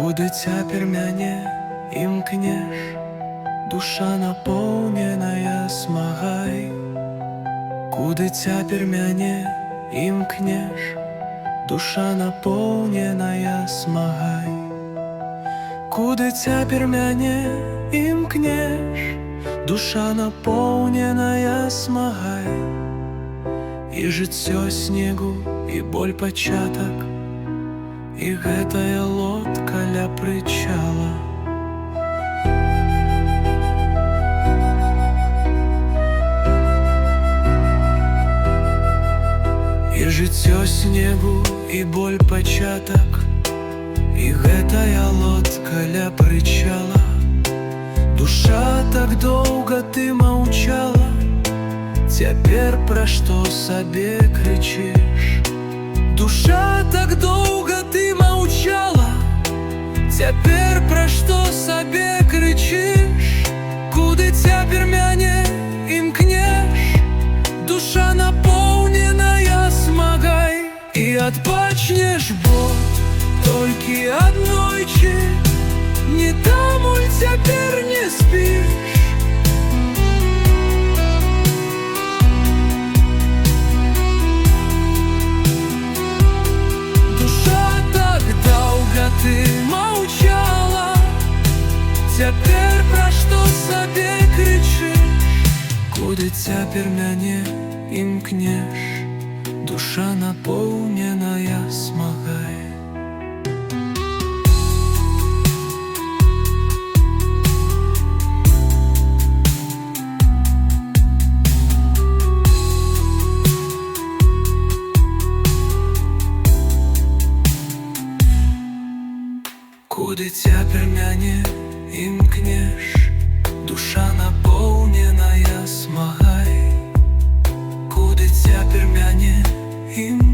Куди цяпер мяне імкнеш, душа наполненая смагай. Куди цяпер мяне імкнеш, душа наполненая смагай. Куди цяпер мяне імкнеш, душа наполненая смагай. І жыццё снегу, і боль пачатак, і гэтая лодка ля прычала. І жыццё снегу, і боль пачатак, і гэтая лодка ля прычала. Душа, так доўга ты маўчала, цяпер пра што сабе крычыш? Душа, так доўга ты маўчала, цяпер пра што сабе крычыш? Куды цяпер мяне імкнеш, душа напоўненая смагай. І адпачнеш, бо толькі аднойчы, не там, уль цяпер не спіш. Ты маўчала, цяпер пра што сабе крычыш? Куды цяпер мяне імкнеш, душа напоўненая смагай. Куды цяпер мяне імкнеш, душа наполненая смагай. Куды цяпер мяне імкнеш.